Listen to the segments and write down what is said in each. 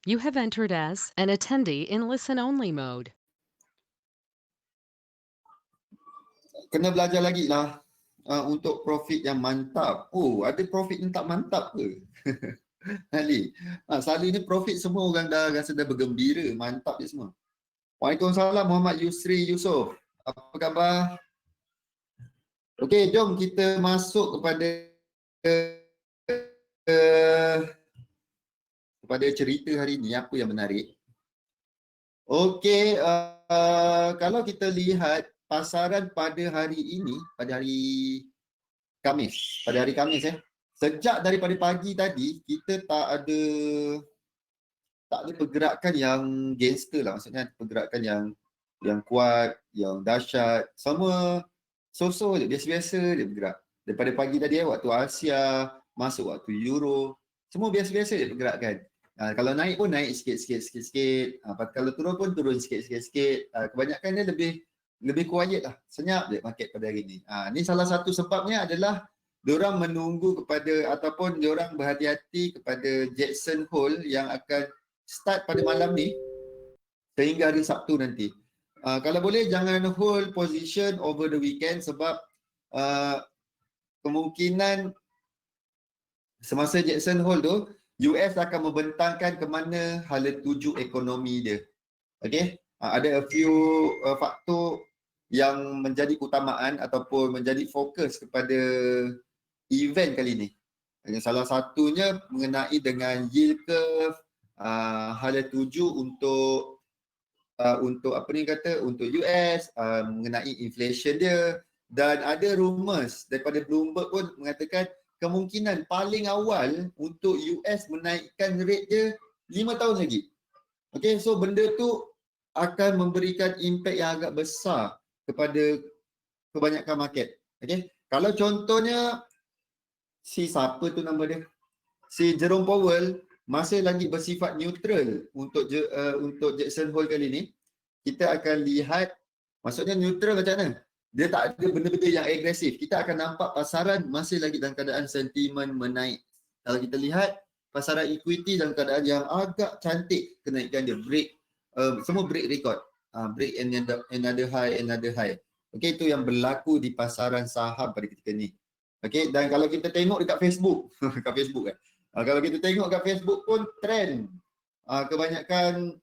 You have entered as an attendee in listen-only mode. Kena belajar lagi lah untuk profit yang mantap. Oh, ada profit yang tak mantap ke? Ali, selalunya profit semua orang dah rasa dah bergembira, mantap je semua. Waalaikumsalam Muhammad Yusri Yusof. Apa khabar? Okey, jom kita masuk kepada cerita hari ini. Apa yang menarik? Okey, kalau kita lihat pasaran pada hari ini, pada hari Khamis, sejak daripada pagi tadi kita tak ada pergerakan yang gangster lah, maksudnya pergerakan yang kuat, yang dahsyat. Semua so-so je, biasa-biasa dia bergerak. Daripada pagi tadi waktu Asia, masuk waktu Euro, semua biasa-biasa dia pergerakan. Kalau naik pun naik sikit-sikit. Kalau turun pun turun sikit-sikit. Kebanyakan dia lebih quiet lah, senyap je market pada hari ni. Ni salah satu sebabnya adalah diorang menunggu kepada ataupun diorang berhati-hati kepada Jackson Hole yang akan start pada malam ni sehingga hari Sabtu nanti. Kalau boleh jangan hold position over the weekend sebab kemungkinan semasa Jackson Hole tu US akan membentangkan ke mana hala tuju ekonomi dia. Okey, ada a few faktor yang menjadi keutamaan ataupun menjadi fokus kepada event kali ni. Salah satunya mengenai dengan yield curve, hala tuju untuk apa ni kata, untuk US, mengenai inflation dia, dan ada rumours daripada Bloomberg pun mengatakan kemungkinan paling awal untuk US menaikkan rate dia 5 tahun lagi. Okay, so benda tu akan memberikan impact yang agak besar kepada kebanyakan market. Okay, kalau contohnya siapa tu nama dia, si Jerome Powell masih lagi bersifat neutral untuk Jackson Hole kali ni, kita akan lihat, maksudnya neutral macam mana? Dia tak ada benda-benda yang agresif. Kita akan nampak pasaran masih lagi dalam keadaan sentimen menaik. Kalau kita lihat pasaran equity dalam keadaan yang agak cantik kenaikan dia, semua break record, break another high. Okay, itu yang berlaku di pasaran saham pada ketika ni. Okay, dan kalau kita tengok dekat Facebook, kat Facebook kan. Kalau kita tengok kat Facebook pun trend, kebanyakan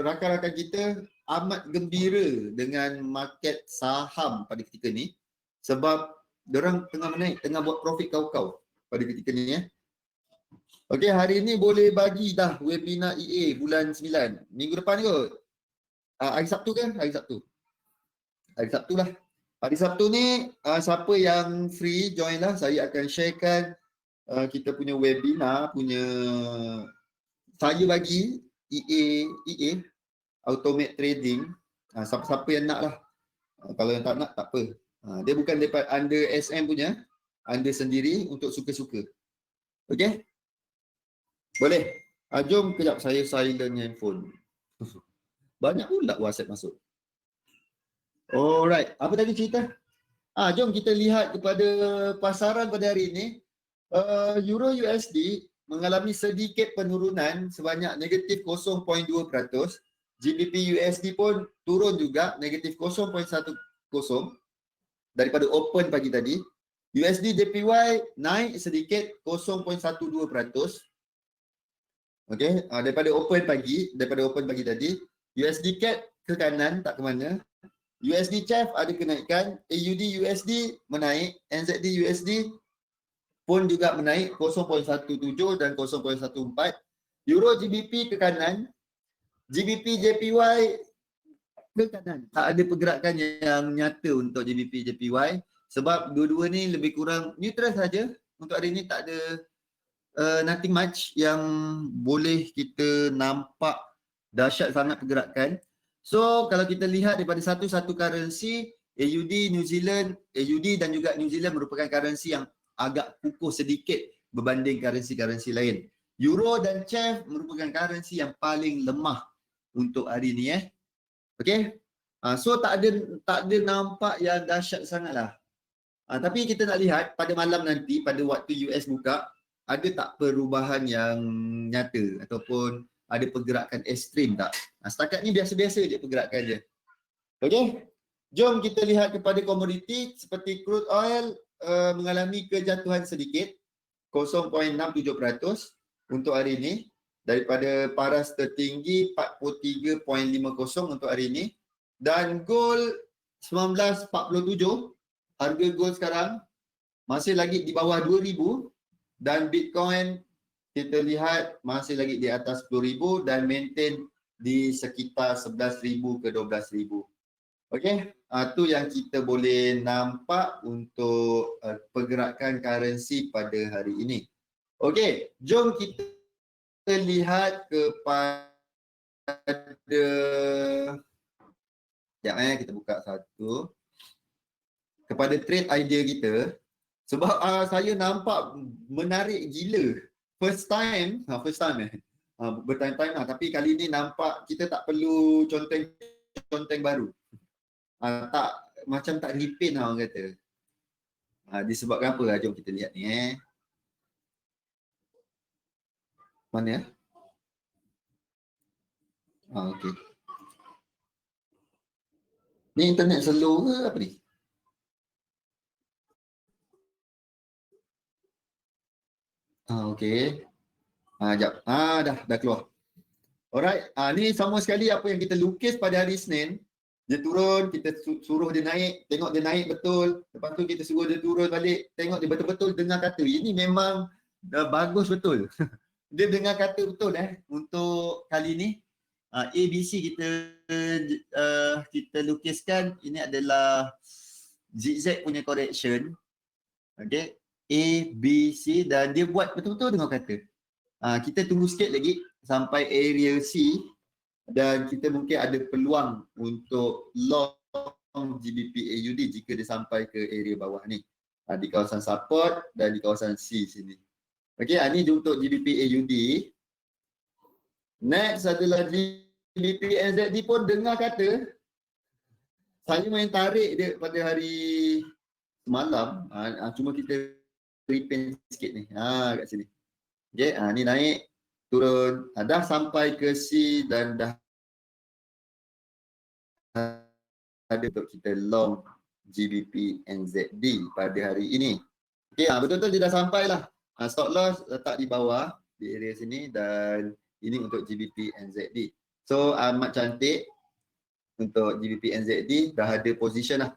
rakan-rakan kita amat gembira dengan market saham pada ketika ni sebab diorang tengah menaik, tengah buat profit kau-kau pada ketika ni ya. Okey, hari ni boleh bagi dah webinar EA bulan 9. Minggu depan kot. Hari Sabtu kan? Hari Sabtu lah. Hari Sabtu ni siapa yang free join lah. Saya akan sharekan kita punya webinar, saya bagi EA automate trading. Siapa-siapa yang nak lah. Kalau yang tak nak tak apa. Dia bukan daripada under SM punya, under sendiri untuk suka-suka. Okey? Boleh? Jom kejap saya silent handphone. Banyak pula WhatsApp masuk. Alright, apa tadi cerita? Jom kita lihat kepada pasaran pada hari ini. Euro USD mengalami sedikit penurunan sebanyak negatif 0.2%. GBP USD pun turun juga negatif 0.10 daripada open pagi tadi. USD JPY naik sedikit 0.12%. Okey, daripada open pagi tadi. USD CAD ke kanan tak ke mana. USD CHF ada kenaikan, AUD USD menaik, NZD USD pun juga menaik 0.17 dan 0.14. Euro GBP ke kanan, GBP JPY ke kanan. Tak ada pergerakan yang nyata untuk GBP JPY sebab dua-dua ni lebih kurang neutral saja. Untuk hari ni tak ada nothing much yang boleh kita nampak dahsyat sangat pergerakan. So kalau kita lihat daripada satu-satu currency, AUD dan juga New Zealand merupakan currency yang agak kukuh sedikit berbanding currency-currency lain. Euro dan CHF merupakan currency yang paling lemah untuk hari ni Okey. So tak ada nampak yang dahsyat sangatlah. Tapi kita nak lihat pada malam nanti pada waktu US buka, ada tak perubahan yang nyata ataupun ada pergerakan ekstrim tak? Setakat ni biasa-biasa je pergerakan je. Okey, jom kita lihat kepada komoditi seperti crude oil mengalami kejatuhan sedikit 0.67% untuk hari ini daripada paras tertinggi 43.50 untuk hari ini, dan gold 1947, harga gold sekarang masih lagi di bawah 2000, dan Bitcoin kita lihat masih lagi di atas 10,000 dan maintain di sekitar 11,000 ke 12,000. Okey, tu yang kita boleh nampak untuk pergerakan currency pada hari ini. Okey, jom kita lihat kepada kita buka satu kepada trade idea kita, sebab saya nampak menarik gila. First time bertime-time lah, tapi kali ni nampak kita tak perlu conteng baru. Macam tak repaint lah orang kata. Disebabkan apa? Jom kita lihat ni Mana? Okey. Ni internet slow ke apa ni? Okey. Jap. Dah keluar. Alright. Ni sama sekali apa yang kita lukis pada hari Isnin. Dia turun, kita suruh dia naik, tengok dia naik betul. Lepas tu kita suruh dia turun balik, tengok dia betul-betul dengar kata. Ini memang bagus betul. Dia dengar kata betul untuk kali ni. ABC kita lukiskan, ini adalah zigzag punya correction. Okay. A, B, C, dan dia buat betul-betul dengar kata. Kita tunggu sikit lagi sampai area C. Dan kita mungkin ada peluang untuk long GBP AUD jika dia sampai ke area bawah ni, di kawasan support dan di kawasan C sini. Okey, ni untuk GBP AUD. Next adalah GBP NZD pun dengar kata. Saya main tarik dia pada hari semalam. Cuma kita repaint sikit ni. Kat sini. Okey, ni naik, turun, dah sampai ke C dan dah ada untuk kita long GBP NZD pada hari ini. Okey, betul-betul dia dah sampai lah. Stop loss letak di bawah di area sini, dan ini untuk GBP NZD. So amat cantik untuk GBP NZD, dah ada position lah.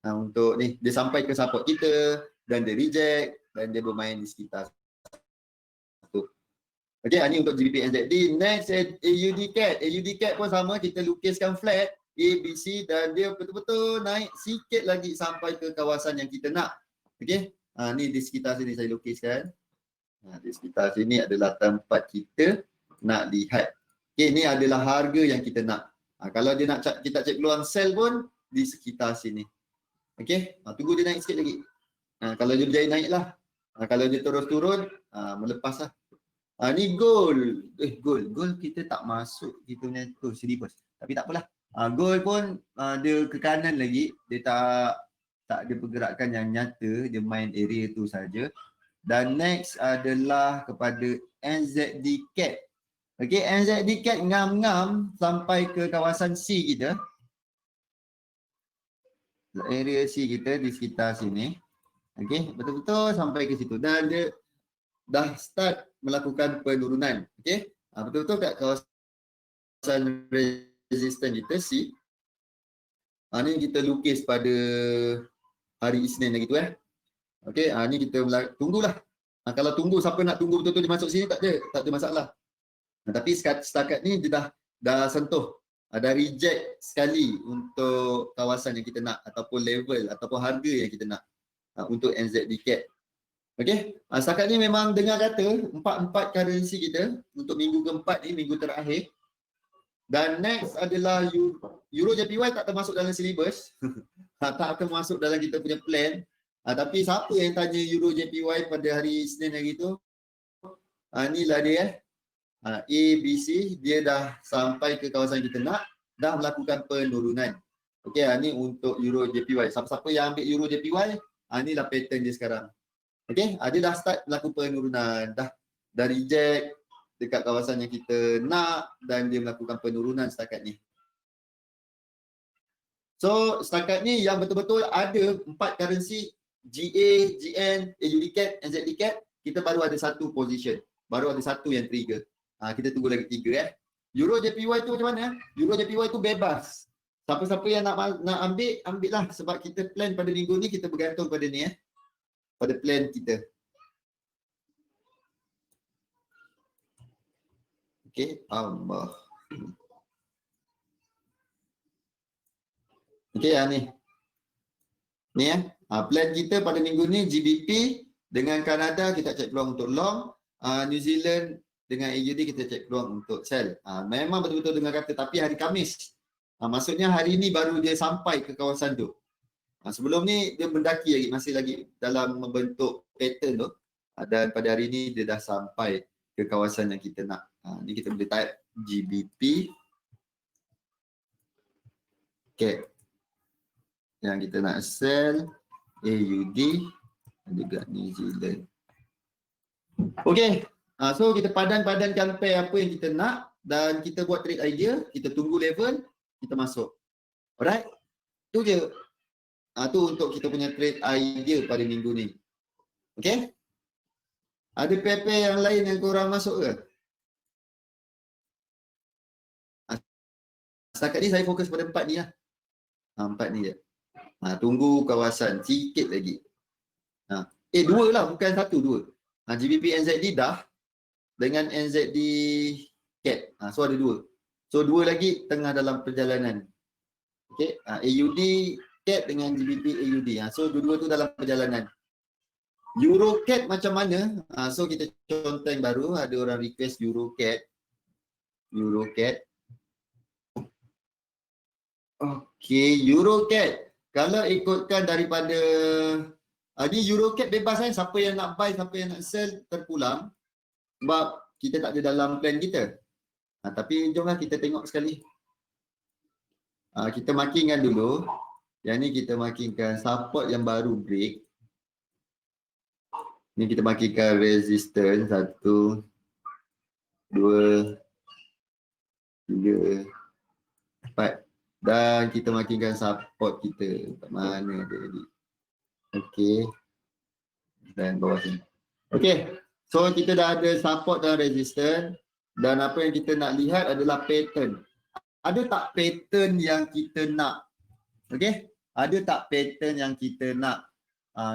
Untuk ni dia sampai ke support kita dan dia reject dan dia bermain di sekitar satu. Okey, ni untuk GBP NZD. Next AUD CAD. AUD CAD pun sama, kita lukiskan flat A, B, C, dan dia betul-betul naik sikit lagi sampai ke kawasan yang kita nak. Okey, ni di sekitar sini saya lukiskan. Di sekitar sini adalah tempat kita nak lihat. Okey, ni adalah harga yang kita nak. Kalau dia nak kita cek peluang sell pun di sekitar sini. Okey, tunggu dia naik sikit lagi. Kalau dia berjaya naik lah. Kalau dia terus turun, melepas lah. Ni gold. Gold kita tak masuk kita punya tu silibus. Tapi tak apalah. Gold pun dia ke kanan lagi, dia tak ada pergerakan yang nyata, dia main area tu saja. Dan next adalah kepada NZD CAD. Okey, NZD CAD ngam-ngam sampai ke kawasan C kita. Area C kita di sekitar sini. Okey, betul-betul sampai ke situ, dan dia dah start melakukan penurunan. Okey, betul-betul kat kawasan resisten kita C. Ni kita lukis pada hari Isnin lagi tu Okey, ni kita tunggulah. Kalau tunggu, siapa nak tunggu betul-betul dia masuk sini, tak ada masalah. Tapi setakat ni dia dah sentuh, ada reject sekali untuk kawasan yang kita nak ataupun level ataupun harga yang kita nak untuk NZD CAD. Okey, setakat ni memang dengar kata empat currency kita untuk minggu keempat ni, minggu terakhir. Dan next adalah Euro JPY, tak termasuk dalam syllabus. Tak termasuk dalam kita punya plan. Tapi siapa yang tanya Euro JPY pada hari Isnin hari tu? Inilah dia A, B, C. Dia dah sampai ke kawasan kita nak, dah melakukan penurunan. Okey, ni untuk Euro JPY. Siapa-siapa yang ambil Euro JPY, inilah pattern dia sekarang. Okey, dia dah start melakukan penurunan, dah reject dekat kawasan yang kita nak dan dia melakukan penurunan setakat ni. So setakat ni yang betul-betul ada 4 currency GA, GN, AUD-CAD, NZD-CAD, kita baru ada satu position. Baru ada satu yang trigger. Kita tunggu lagi 3 Euro JPY tu macam mana? Euro JPY tu bebas. Siapa-siapa yang nak ambil lah sebab kita plan pada minggu ni kita bergantung pada ni pada plan kita. Okey, Allah. Okey, ni. Ni plan kita pada minggu ni GBP dengan Kanada kita cek peluang untuk long, New Zealand dengan AUD kita cek peluang untuk sell. Memang betul-betul dengar kata, tapi hari Khamis. Maksudnya hari ni baru dia sampai ke kawasan tu. Sebelum ni dia mendaki lagi, masih lagi dalam membentuk pattern tu. Dan pada hari ni dia dah sampai ke kawasan yang kita nak. Ni kita boleh type GBP. Okay. Yang kita nak sell AUD dan juga New Zealand. Okay. So kita padan-padankan pair apa yang kita nak dan kita buat trade idea, kita tunggu level, kita masuk. Alright? Tu je. Tu untuk kita punya trade idea pada minggu ni. Okay? Ada pair-pair yang lain yang korang masuk ke? Setakat ni saya fokus pada 4 ni lah. 4 ni je. Tunggu kawasan sikit lagi. 2 lah, bukan 1, 2. GBP NZD dah dengan NZD CAD. So ada 2. So 2 lagi tengah dalam perjalanan. Okay, AUD CAD dengan GBP AUD. So dua-dua tu dalam perjalanan. Euro CAD macam mana? So kita contoh yang baru, ada orang request Euro CAD. Euro CAD. Okay, Euro CAD. Kalau ikutkan daripada ni Euro CAD bebas siapa yang nak buy, siapa yang nak sell terpulang. Sebab kita tak ada dalam plan kita. Tapi jomlah kita tengok sekali. Kita markingkan dulu. Yang ni kita markingkan support yang baru break. Ni kita markingkan resistance 1, 2, 3, 4. Dan kita markingkan support kita. Kat mana dia tadi? Okey. Dan bawah sini. Okey. So kita dah ada support dan resistance. Dan apa yang kita nak lihat adalah pattern. Ada tak pattern yang kita nak? Okey? Ada tak pattern yang kita nak?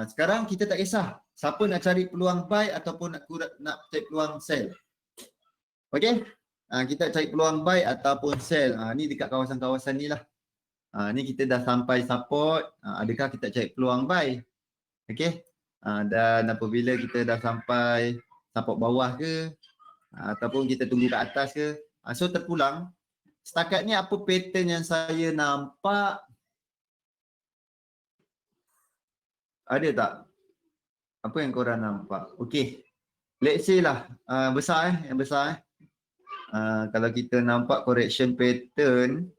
Sekarang kita tak kisah. Siapa nak cari peluang buy ataupun nak cari peluang sell. Okey? Kita cari peluang buy ataupun sell. Ni dekat kawasan-kawasan ni lah. Ni kita dah sampai support. Adakah kita cari peluang buy? Okey? Dan apabila kita dah sampai support bawah ke ataupun kita tunggu kat atas ke, so terpulang. Setakat ni apa pattern yang saya nampak? Ada tak? Apa yang korang nampak? Okey. Let's say lah besar yang besar kalau kita nampak correction pattern,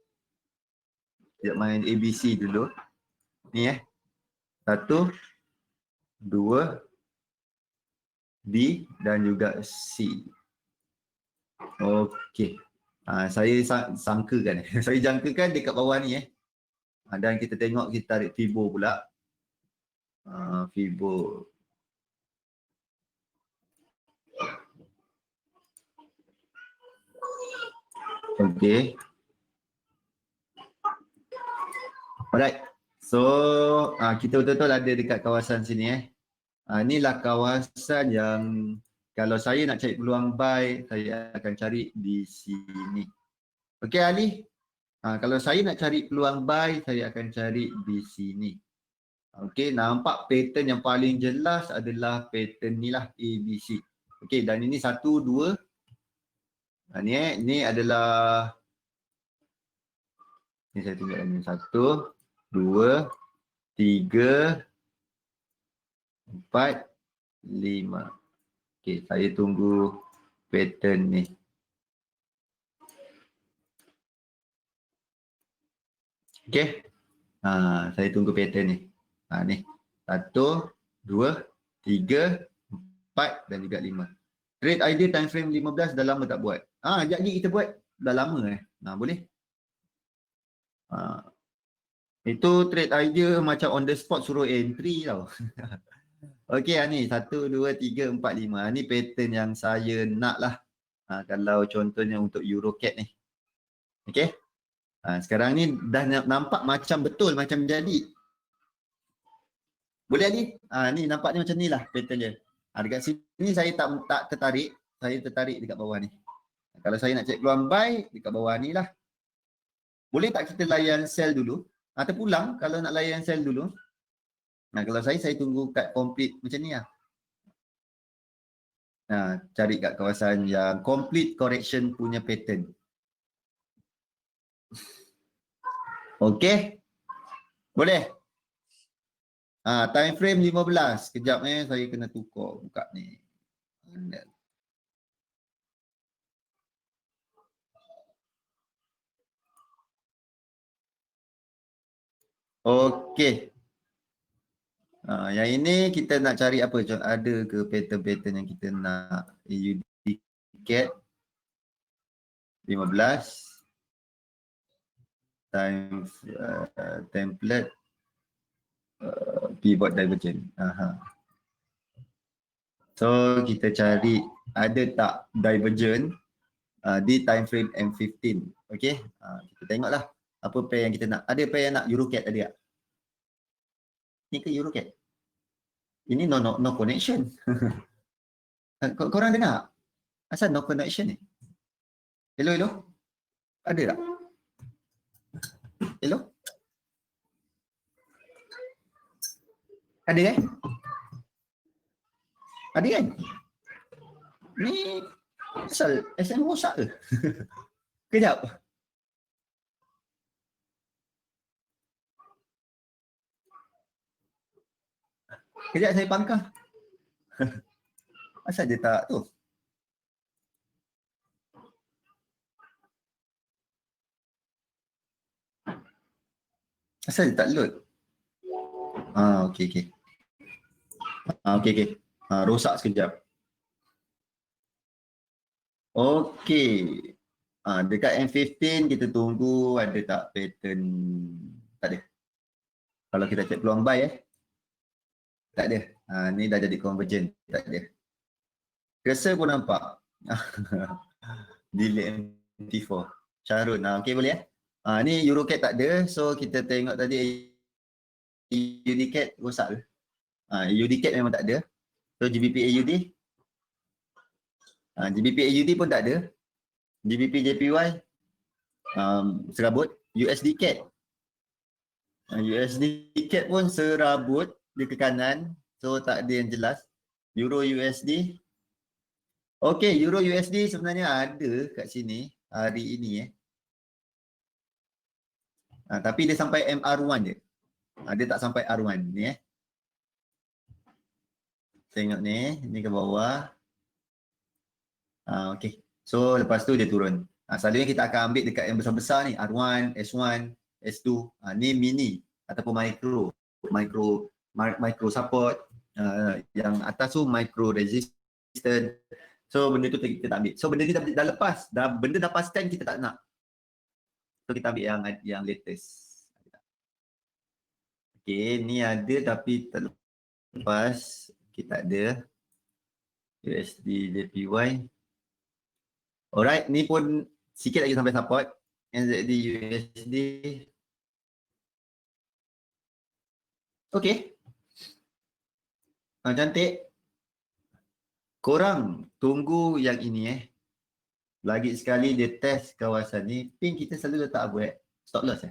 kita main ABC dulu. Ni 1, 2, B dan juga C. Okey. Saya sangkakan. Saya jangkakan dekat bawah ni dan kita tengok kita tarik Fibo pula. Fibo. Okey. Alright. So kita betul-betul ada dekat kawasan sini inilah kawasan yang kalau saya nak cari peluang buy, saya akan cari di sini. Okey Ali. Kalau saya nak cari peluang buy, saya akan cari di sini. Okey, nampak pattern yang paling jelas adalah pattern ni lah ABC. Okey, dan ini 1, 2. Ni adalah ni saya tunjukkan ni 1, 2, 3, 4, 5. Okey, saya tunggu pattern ni. Okey. Saya tunggu pattern ni. Ni. 1, 2, 3, 4 dan juga 5. Trade idea time frame 15 dah lama tak buat. Sekejap lagi kita buat. Dah lama boleh. Itu trade idea macam on the spot suruh entry tau. Okey ni 1, 2, 3, 4, 5. Ni pattern yang saya nak lah. Kalau contohnya untuk EuroCAD ni. Okey. Sekarang ni dah nampak macam betul macam jadi. Boleh Ali? Ni nampaknya macam ni lah pattern dia. Dekat sini saya tak tertarik. Saya tertarik dekat bawah ni. Kalau saya nak check peluang buy, dekat bawah ni lah. Boleh tak kita layan sell dulu? Terpulang kalau nak layan sell dulu. Kalau saya tunggu kat complete macam ni lah. Cari kat kawasan yang complete correction punya pattern. Okey. Boleh? Time frame 15. Sekejap saya kena tukar buka ni. Okey. Yang ini kita nak cari apa? Ada ke pattern-pattern yang kita nak? EuroCAD 15 times template pivot divergent. So kita cari ada tak divergent di time frame M15. Okey. Kita tengoklah apa pair yang kita nak. Ada pair yang nak EuroCAD tadi tak? Ni ke EuroCAD? Ini no connection. Korang dengar? Asal no connection ni? Hello? Ada tak? Hello? Ada Ada kan? Ni asal SM rosak ke? Kejap. Kejap saya pangkah. Asal dia tak tu? Asal dia tak load? Okey. Okey. Rosak sekejap. Okey. Dekat M15 kita tunggu ada tak pattern. Tak ada. Kalau kita check peluang buy tak ada. Ni dah jadi convergent. Tak ada. Cursor pun nampak. Delete MT4. Syarun. Okey boleh ni EuroCAD tak ada. So kita tengok tadi EuroCAD rosak ke? EuroCAD memang tak ada. So GBP AUD. GBP AUD pun tak ada. GBP JPY serabut. USD CAD. USD CAD pun serabut dia ke kanan. So tak ada yang jelas. Euro USD. Okey, Euro USD sebenarnya ada kat sini hari ini tapi dia sampai MR1 je. Dia tak sampai R1 ni Tengok ni ke bawah. Okey. So lepas tu dia turun. Selalunya kita akan ambil dekat yang besar-besar ni, R1, S1, S2. Ni mini ataupun micro support. Yang atas tu micro resistant. So benda tu kita tak ambil. So benda ni dah lepas. Benda dah past time kita tak nak. So kita ambil yang latest. Okey, ni ada tapi tak lepas. Kita ada USD JPY. Alright, ni pun sikit lagi sampai support. NZD USD. Okey. Cantik. Korang tunggu yang ini Lagi sekali dia test kawasan ni. Pin kita selalu letak apa stop loss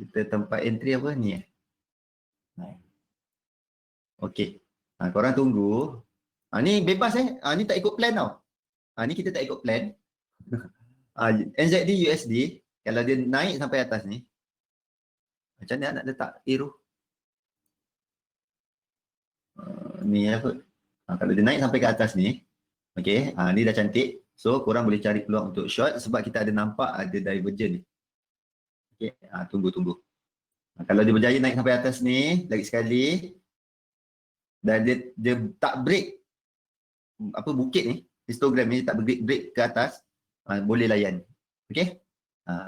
Kita tempat entry apa ni Okey. Korang tunggu. Ni bebas ni tak ikut plan tau. Ni kita tak ikut plan. NZD USD kalau dia naik sampai atas ni macam mana nak letak arrow? Ni apa? Kalau dia naik sampai ke atas ni, okey, ni dah cantik. So korang boleh cari peluang untuk short sebab kita ada nampak ada divergent ni. Okey, tunggu. Kalau dia berjaya naik sampai atas ni, lagi sekali dan dia tak break bukit ni, histogram ni tak break ke atas, boleh layan. Okey.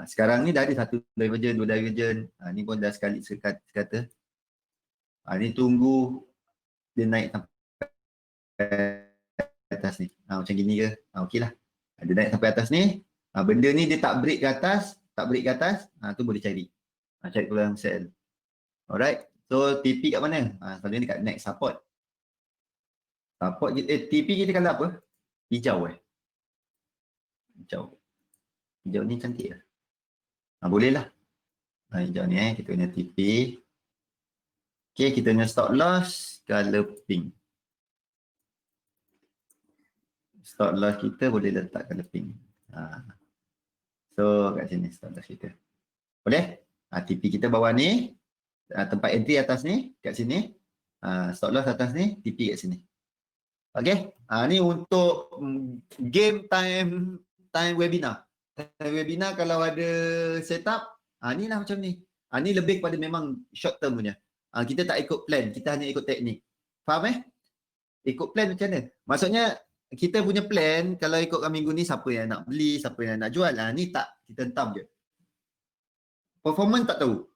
Sekarang ni dah ada satu divergen, dua divergen. Ni pun dah sekali sekata. Ni tunggu dia naik sampai atas ni. Macam gini ke? Okey lah. Dia naik sampai atas ni. Benda ni dia tak break ke atas, tu boleh cari. Cari peluang sell. Alright. So TP kat mana? Selalunya dekat next support. TP kita kalau apa? Hijau Hijau. Hijau ni cantik lah. Boleh lah. Hijau ni kita punya TP. Okay, kita punya stop loss color pink. Stop loss kita boleh letak color pink. So kat sini stop loss kita. Boleh? TP kita bawah ni. Tempat entry atas ni, kat sini. Stop loss atas ni, TP kat sini. Okay. Ni untuk game time webinar. Time webinar kalau ada setup, ni lah macam ni. Ni lebih kepada memang short term punya. Kita tak ikut plan, kita hanya ikut teknik. Faham Ikut plan macam mana? Maksudnya kita punya plan, kalau ikutkan minggu ni siapa yang nak beli, siapa yang nak jual, ni tak, kita hentam je. Performance tak tahu.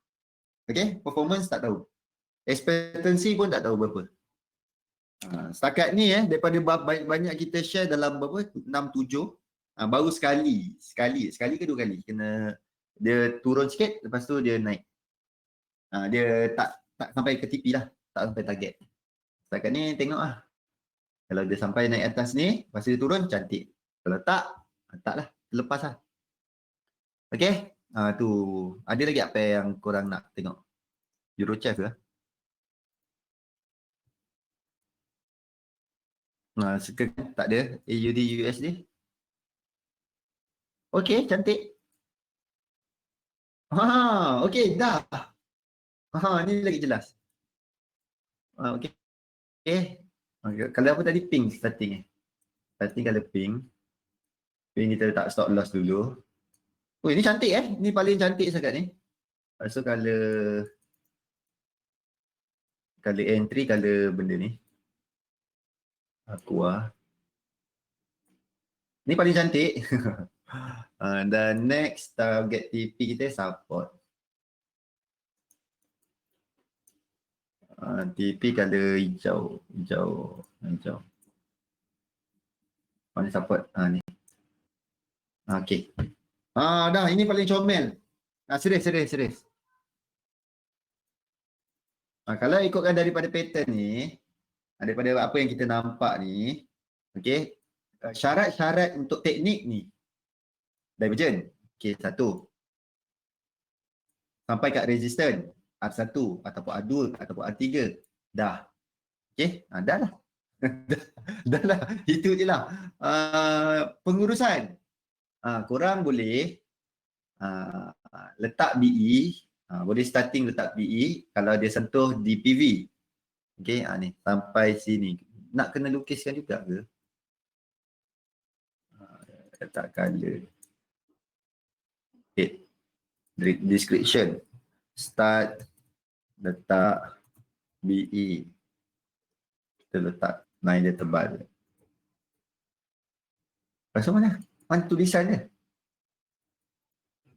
Okay, performance tak tahu. Expectancy pun tak tahu berapa. Setakat ni daripada banyak kita share dalam berapa? 6, 7. Baru sekali ke 2 kali kena dia turun sikit, lepas tu dia naik. Dia tak sampai ke TP lah, tak sampai target. Setakat ni tengok lah. Kalau dia sampai naik atas ni, lepas tu dia turun, cantik. Kalau tak lah, lepas lah. Okay, tu. Ada lagi apa yang korang nak tengok? Eurochef ke? Sekarang tak ada. AUD USD. Okay, cantik. Okay, dah. Ni lagi jelas. Okay. Kalau apa tadi pink starting Starting kalau pink. Pink kita letak stop loss dulu. Ni cantik Ni paling cantik sangat ni. So color entry, color benda ni. Aqua. Ni paling cantik. Dan next target TP kita support. TP color hijau. Mana support? Ni. Okay. Dah, ini paling comel. Serius. Kalau ikutkan daripada pattern ni, daripada apa yang kita nampak ni, okay, syarat-syarat untuk teknik ni, divergent. Okay, 1. Sampai kat resistance. R1 ataupun R2 ataupun R3. Dah. Okay, dah lah. Dah lah. Itu je lah. Pengurusan. Korang boleh letak BE. Boleh starting letak BE kalau dia sentuh di PV. Okay, ni. Sampai sini. Nak kena lukiskan juga ke? Letak color. Okay. Description. Start. Letak BE. Kita letak line dia tebal. Pasal mana? Mana tulisan dia?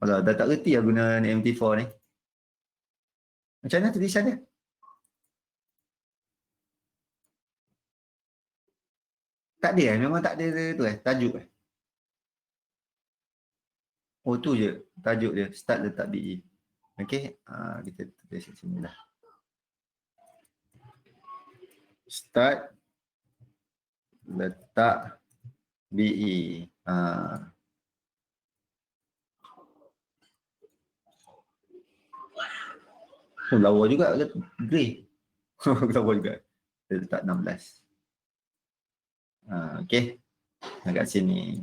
Alah, dah tak reti lah guna MT4 ni. Macam mana tulisan dia? Tak ada memang tak ada tu tajuk Oh tu je tajuk dia, start letak BE. Okey, kita tulis kat sini lah. Start letak BE. Lawa juga grey. Lawa juga. Kita letak 16. Okey. Dekat sini.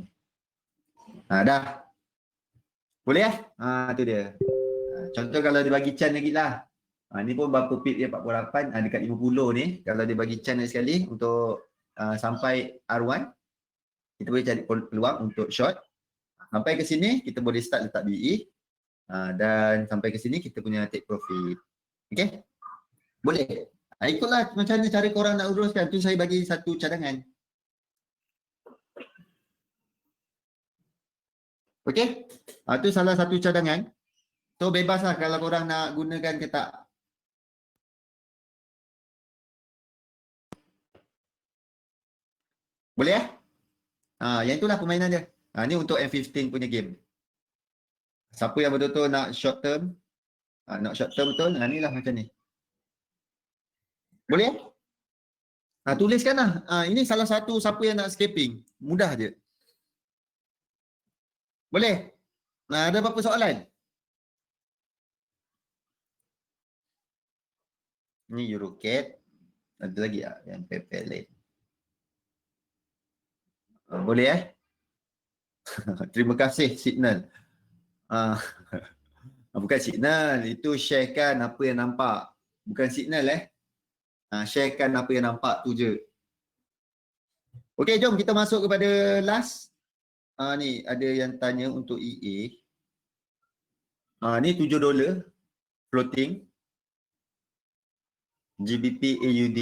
Dah. Boleh tu dia. Contoh kalau dia bagi chan lagi lah. Ni pun berapa pip dia 48, dekat 50 ni. Kalau dia bagi chan sekali untuk sampai R1, kita boleh cari peluang untuk short. Sampai ke sini, kita boleh start letak BE. Dan sampai ke sini, kita punya take profit. Okay? Boleh. Ikutlah macam mana cara korang nak uruskan. Tu saya bagi satu cadangan. Okey? Tu salah satu cadangan. So bebas lah kalau korang nak gunakan ke tak. Boleh yang itulah permainan dia. Ni untuk M15 punya game. Siapa yang betul-betul nak short term, betul, ni lah macam ni. Boleh? Tuliskan lah. Ini salah satu siapa yang nak escaping. Mudah je. Boleh? Ada apa-apa soalan? Ni Eurocat. Ada lagi yang paper lain. Boleh Terima kasih Signal. Bukan Signal, itu sharekan apa yang nampak. Bukan Signal sharekan apa yang nampak tu je. Okey, jom kita masuk kepada last. Ni ada yang tanya untuk EA. Ni $7 floating. GBP AUD.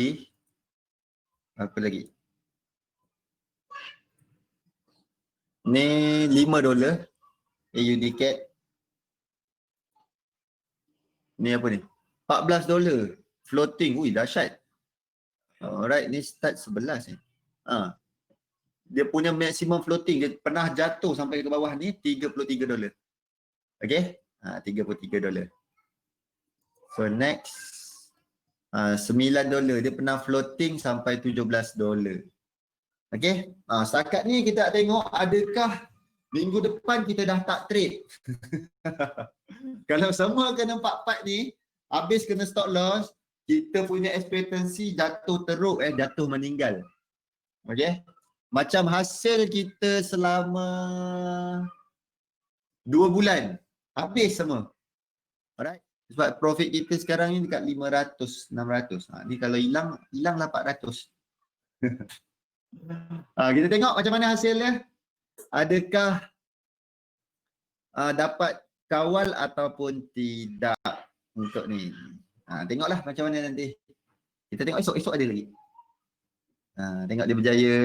Apa lagi? Ni $5 AUD CAD. Ni apa ni? $14 floating. Ui, dahsyat. Alright, ni start 11 ni. Dia punya maximum floating, dia pernah jatuh sampai ke bawah ni $33. Okay? $33. So next, $9. Dia pernah floating sampai $17. Okay? Setakat ni kita tengok adakah minggu depan kita dah tak trade. Kalau semua kena 4-4 ni, habis kena stop loss, kita punya ekspektasi jatuh teruk, jatuh meninggal. Okay? Macam hasil kita selama 2 bulan, habis semua. Alright? Sebab profit kita sekarang ni dekat 500, 600. Ni kalau hilanglah 400. Kita tengok macam mana hasilnya. Adakah dapat kawal ataupun tidak untuk ni. Tengoklah macam mana nanti. Kita tengok esok ada lagi. Tengok dia berjaya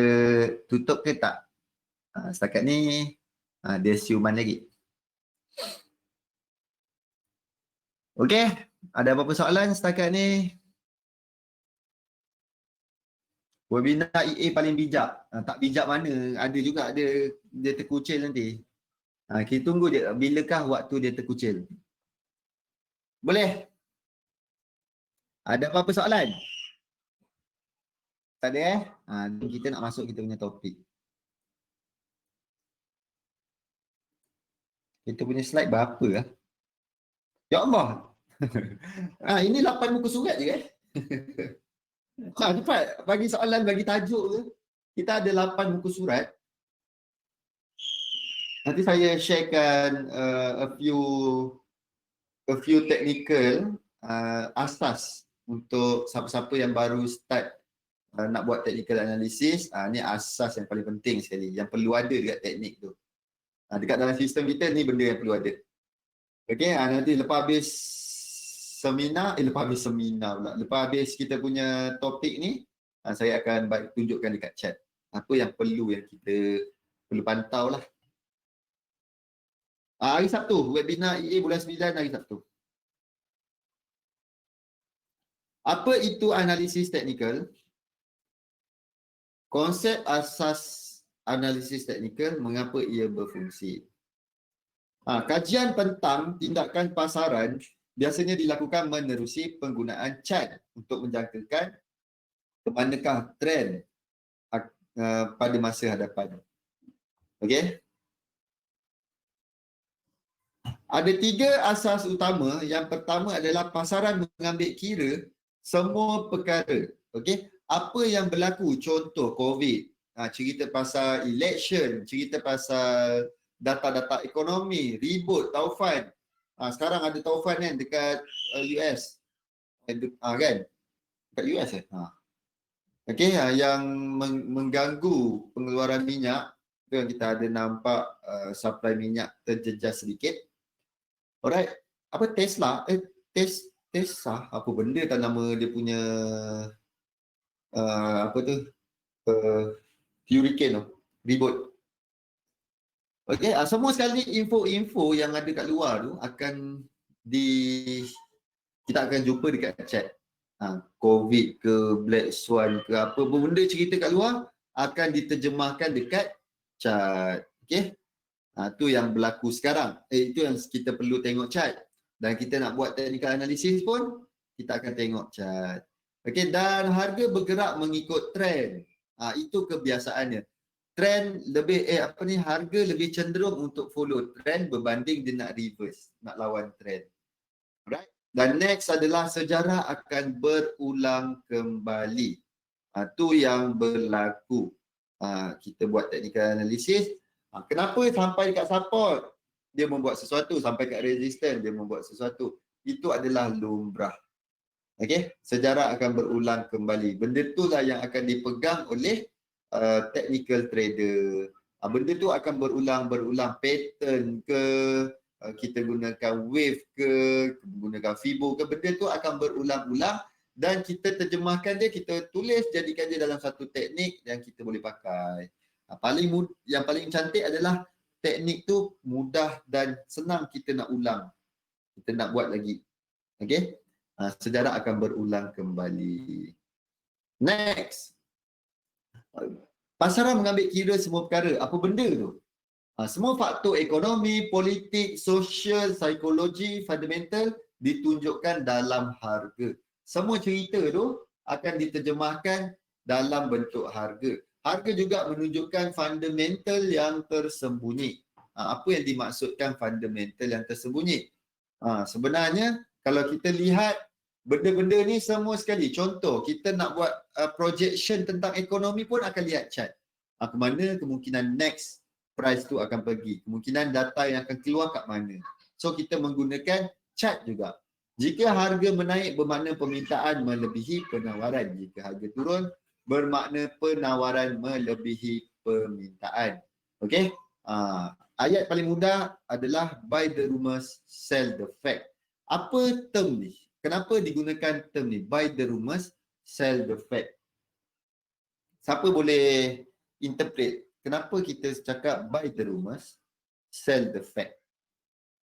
tutup ke tak. Setakat ni dia siuman lagi. Okey, ada apa-apa soalan setakat ni? Webinar EA paling bijak. Tak bijak mana? Ada juga dia terkucil nanti. Kita tunggu dia bilakah waktu dia terkucil. Boleh? Ada apa-apa soalan? Tak ada kita nak masuk kita punya topik. Kita punya slide berapa Ya Allah. Ini 8 muka surat je cepat bagi soalan, bagi tajuk ke. Kita ada 8 muka surat. Nanti saya sharekan a few technical asas untuk siapa-siapa yang baru start nak buat technical analysis. Ni asas yang paling penting sekali, yang perlu ada dekat teknik tu. Dekat dalam sistem kita ni benda yang perlu ada. Okey, nanti lepas habis kita punya topik ni, saya akan tunjukkan dekat chat apa yang kita perlu pantau lah. Hari Sabtu, webinar EA bulan 9 hari Sabtu. Apa itu analisis teknikal? Konsep asas analisis teknikal, mengapa ia berfungsi. Kajian tentang tindakan pasaran biasanya dilakukan menerusi penggunaan chart untuk menjangkakan ke manakah trend pada masa hadapan. Okey? Ada 3 asas utama. Yang pertama adalah pasaran mengambil kira semua perkara. Okey? Apa yang berlaku, contoh COVID, cerita pasal election, cerita pasal data-data ekonomi, ribut, taufan. Sekarang ada taufan kan dekat US. Kan? Dekat US Okey, yang mengganggu pengeluaran minyak. Itu yang kita ada nampak supply minyak terjejas sedikit. Alright. Apa Tesla? Tesa, apa benda tak nama dia punya apa tu? Hurricane tu, ribut. Okey, semua sekali info-info yang ada kat luar tu akan kita akan jumpa dekat chat. COVID ke, Black Swan ke, apa benda cerita kat luar akan diterjemahkan dekat chat. Okey? Tu yang berlaku sekarang. Itu yang kita perlu tengok chat. Dan kita nak buat technical analysis pun, kita akan tengok chat. Okey, dan harga bergerak mengikut trend. Itu kebiasaannya. Trend lebih harga lebih cenderung untuk follow trend berbanding dia nak reverse, nak lawan trend. Alright. Dan next adalah sejarah akan berulang kembali. Tu yang berlaku. Kita buat technical analysis. Kenapa sampai dekat support dia membuat sesuatu, sampai kat resistance dia membuat sesuatu. Itu adalah lumrah. Okey, sejarah akan berulang kembali. Benda itulah yang akan dipegang oleh technical trader. Benda tu akan berulang-berulang, pattern ke, kita gunakan wave ke, gunakan Fibo ke, benda tu akan berulang-ulang dan kita terjemahkan dia, kita tulis, jadikan dia dalam satu teknik yang kita boleh pakai. Yang paling cantik adalah teknik tu mudah dan senang kita nak ulang. Kita nak buat lagi. Okey? Sejarah akan berulang kembali. Next. Pasaran mengambil kira semua perkara. Apa benda tu? Semua faktor ekonomi, politik, sosial, psikologi, fundamental ditunjukkan dalam harga. Semua cerita tu akan diterjemahkan dalam bentuk harga. Harga juga menunjukkan fundamental yang tersembunyi. Apa yang dimaksudkan fundamental yang tersembunyi? Sebenarnya kalau kita lihat benda-benda ni semua sekali. Contoh, kita nak buat projection tentang ekonomi pun akan lihat chart. Ke mana kemungkinan next price tu akan pergi. Kemungkinan data yang akan keluar kat mana. So, kita menggunakan chart juga. Jika harga menaik bermakna permintaan melebihi penawaran. Jika harga turun bermakna penawaran melebihi permintaan. Okey? Ayat paling mudah adalah buy the rumors, sell the fact. Apa term ni? Kenapa digunakan term ni? Buy the rumors, sell the fact. Siapa boleh interpret kenapa kita cakap buy the rumors, sell the fact?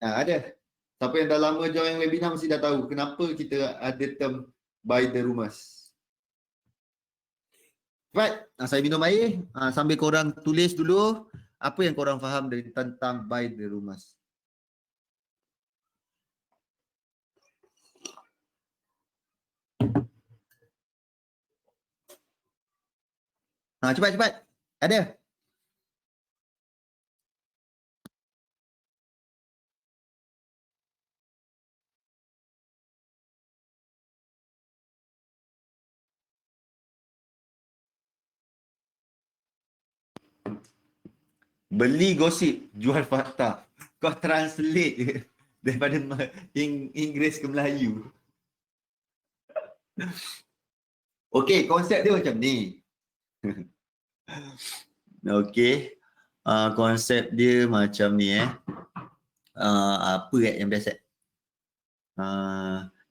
Ada. Siapa yang dah lama join webinar mesti dah tahu kenapa kita ada term buy the rumors. Right. Saya minum air sambil korang tulis dulu apa yang korang faham dari tentang buy the rumors. Cepat. Ada? Beli gosip, jual fakta. Kau translate je daripada Inggeris ke Melayu. Okey, konsep dia macam ni. Okey. Konsep dia macam ni apa yang biasa?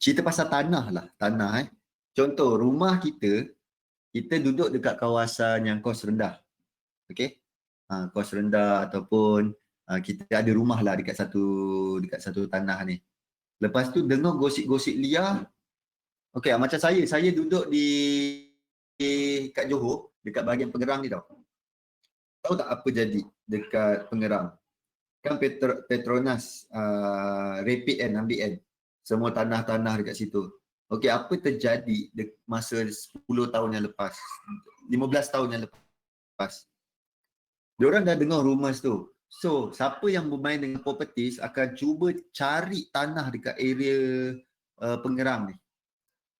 Cerita pasal tanah lah. Tanah Contoh, rumah kita duduk dekat kawasan yang kos rendah. Okey? Kos rendah ataupun kita ada rumah lah dekat satu tanah ni. Lepas tu dengar gosip-gosip liar. Okey, macam saya duduk kat Johor, dekat bahagian Pengerang ni tau. Tahu tak apa jadi dekat Pengerang? Kan Petronas repeat ambil kan semua tanah-tanah dekat situ. Okey, apa terjadi masa 10 tahun yang lepas, 15 tahun yang lepas? Diorang dah dengar rumours tu. So, siapa yang bermain dengan properties akan cuba cari tanah dekat area Pengerang ni.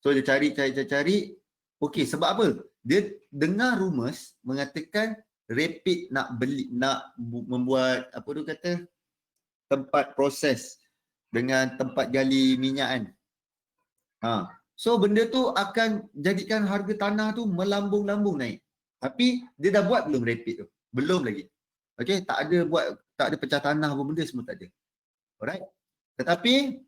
So, dia cari. Okey, sebab apa? Dia dengar rumours mengatakan Rapid nak membuat apa tu kata, tempat proses dengan tempat gali minyak kan. So, benda tu akan jadikan harga tanah tu melambung-lambung naik. Tapi, dia dah buat belum Rapid tu? Belum lagi. Okey, tak ada pecah tanah apa benda semua tak ada. Alright. Tetapi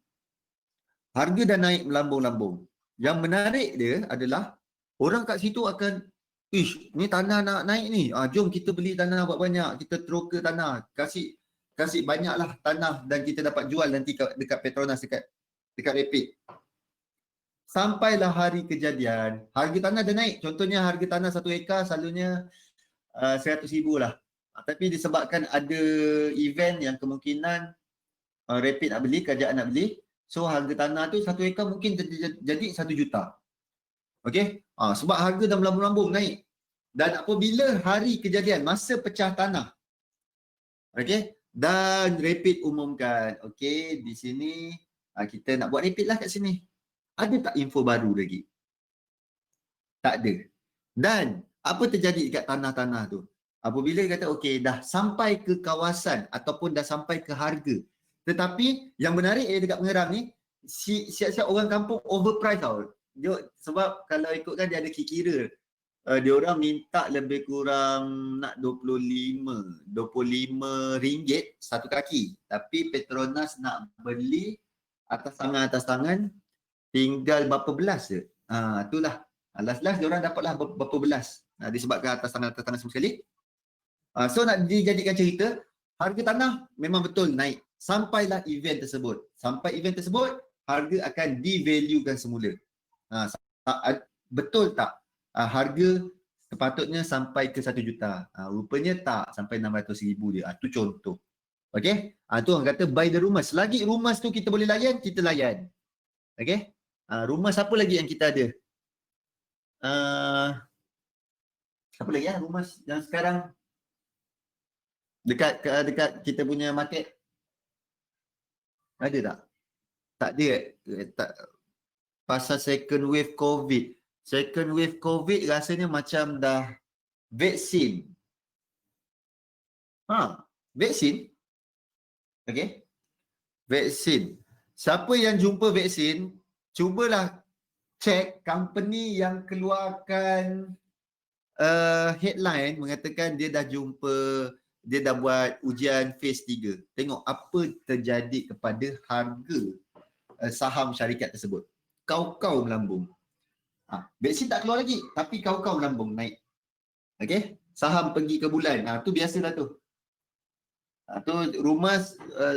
harga dah naik melambung-lambung. Yang menarik dia adalah orang kat situ akan, ish, ni tanah nak naik ni. Jom kita beli tanah banyak-banyak, kita troka tanah, kasih banyaklah tanah dan kita dapat jual nanti dekat Petronas, dekat Rapid. Sampailah hari kejadian, harga tanah dah naik. Contohnya harga tanah 1 ekar selalunya 100,000 lah. Tapi disebabkan ada event yang kemungkinan Rapid nak beli, kerajaan nak beli, so harga tanah tu 1 ekar mungkin jadi 1 juta. Okey? Sebab harga dah melambung-lambung naik. Dan apabila hari kejadian, masa pecah tanah, okey, dan Rapid umumkan, okey, di sini kita nak buat Rapid lah kat sini. Ada tak info baru lagi? Tak ada. Dan apa terjadi dekat tanah-tanah tu? Apabila kata okey, dah sampai ke kawasan ataupun dah sampai ke harga. Tetapi yang menarik dekat Pengerang ni, siap-siap orang kampung overprice tau. Dia, sebab kalau ikutkan dia ada kira. Dia orang minta lebih kurang nak 25 ringgit satu kaki. Tapi Petronas nak beli atas tangan tinggal berapa belas je. Itulah. Last-last dia orang dapatlah berapa belas. Disebabkan atas tangan semua sekali. So nak dijadikan cerita, harga tanah memang betul naik. Sampailah event tersebut. Sampai event tersebut, harga akan devaluekan semula. Betul tak? Harga sepatutnya sampai ke 1 juta. Rupanya tak, sampai 600,000 dia. Itu contoh. Okey? Tu orang kata buy the rumah. Selagi rumah tu kita boleh layan, kita layan. Okey? Rumah siapa lagi yang kita ada? Siapa lagi rumah yang sekarang dekat kita punya market? Ada tak? Tak ada. Tak. Pasal second wave COVID. Second wave COVID rasanya macam dah vaksin. Vaksin? Okey. Vaksin. Siapa yang jumpa vaksin, cubalah check company yang keluarkan headline mengatakan dia dah jumpa, dia dah buat ujian phase 3. Tengok apa terjadi kepada harga saham syarikat tersebut. Kau melambung. Vaksin tak keluar lagi, tapi kau melambung, naik. Okey? Saham pergi ke bulan. Tu biasalah tu. Tu rumah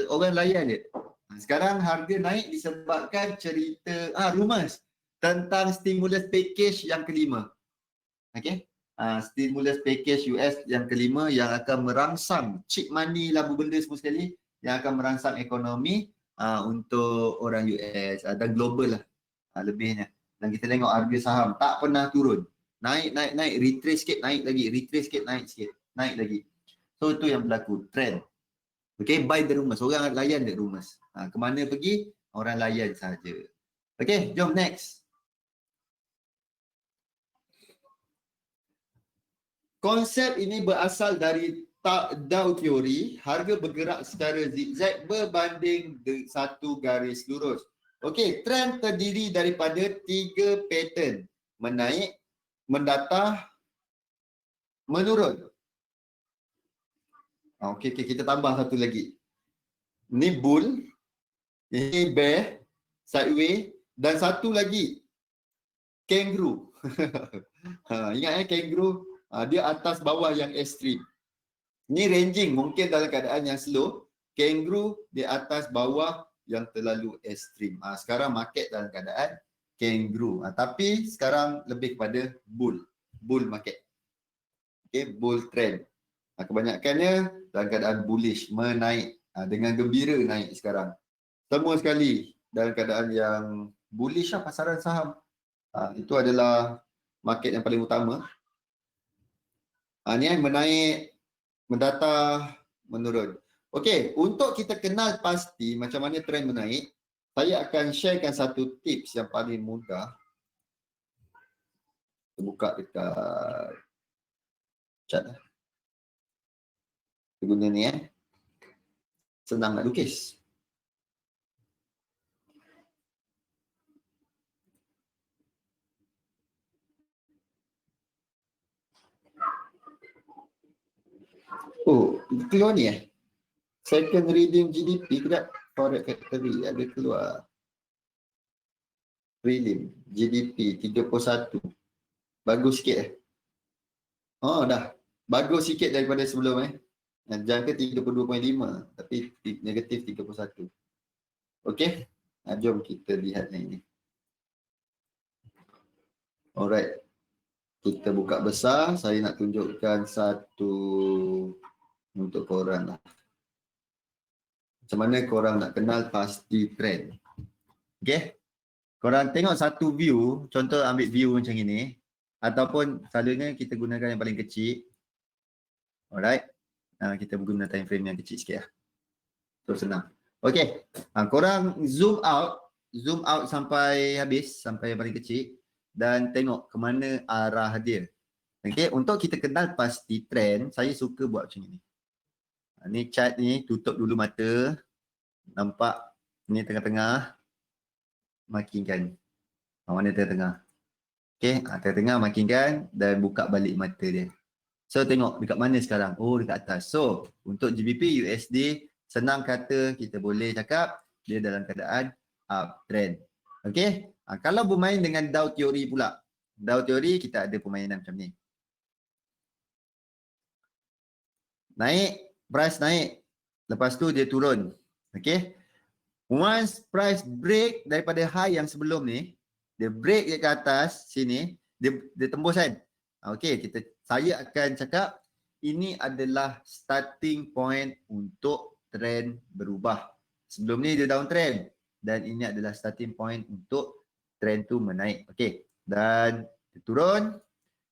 orang layan dia. Sekarang harga naik disebabkan cerita rumah tentang stimulus package yang kelima. Okey? Stimulus package US yang kelima yang akan merangsang cheap money lah benda semua sekali, yang akan merangsang ekonomi untuk orang US dan global lah lebihnya. Dan kita tengok harga saham tak pernah turun. Naik, retrace sikit, naik lagi, retrace sikit, naik sikit, naik lagi. So itu yang berlaku, trend. Okay, buy the rumors. Orang layan the rumors. Ke mana pergi, orang layan saja. Okay, jom next. Konsep ini berasal dari Dow Theory. Harga bergerak secara zigzag berbanding satu garis lurus. Okey, trend terdiri daripada 3 pattern. Menaik, mendatah, menurun. Okey, kita tambah satu lagi. Ni bull, ini bear, sideways, dan satu lagi kangaroo. Ingat kangaroo, dia atas bawah yang ekstrim. Ni ranging, mungkin dalam keadaan yang slow. Kangaroo di atas bawah yang terlalu ekstrim. Sekarang market dalam keadaan kangaroo. Tapi sekarang lebih kepada bull market. Okay, bull trend. Kebanyakannya dalam keadaan bullish, menaik. Dengan gembira naik sekarang. Semua sekali dalam keadaan yang bullish lah pasaran saham. Itu adalah market yang paling utama. Ni yang menaik, mendatah, menurun. Okey, untuk kita kenal pasti macam mana trend menaik, saya akan sharekan satu tips yang paling mudah. Kita buka dekat chat lah. Kita guna ni senang nak lukis. Oh, keluar ni second reading GDP kejap. Forex Factory ada keluar. prelim, GDP 31. Bagus sikit Oh dah. Bagus sikit daripada sebelum Jangka 32.5 tapi negatif 31. Okey. Jom kita lihat yang ini. Alright. Kita buka besar. Saya nak tunjukkan satu untuk korang lah. Macam mana korang nak kenal pasti trend. Okey. Korang tengok satu view, contoh ambil view macam ini, ataupun selalunya kita gunakan yang paling kecil. Alright. Kita guna time frame yang kecil sikit lah. So senang. Okey. Korang zoom out sampai habis, sampai yang paling kecil dan tengok ke mana arah dia. Okey, untuk kita kenal pasti trend, saya suka buat macam ni. Ni chart ni, tutup dulu mata. Nampak ni tengah-tengah. Makinkan. Mana tengah-tengah? Okey, tengah-tengah makinkan dan buka balik mata dia. So tengok dekat mana sekarang? Oh, dekat atas. So untuk GBP USD, senang kata kita boleh cakap dia dalam keadaan uptrend. Okey? Kalau bermain dengan Dow Theory pula. Dow Theory kita ada permainan macam ni. Naik, price naik. Lepas tu dia turun. Okey? Once price break daripada high yang sebelum ni, dia break ke atas sini, dia tembus kan? Okey, saya akan cakap ini adalah starting point untuk trend berubah. Sebelum ni dia downtrend dan ini adalah starting point untuk trend tu menaik. Okey, dan dia turun.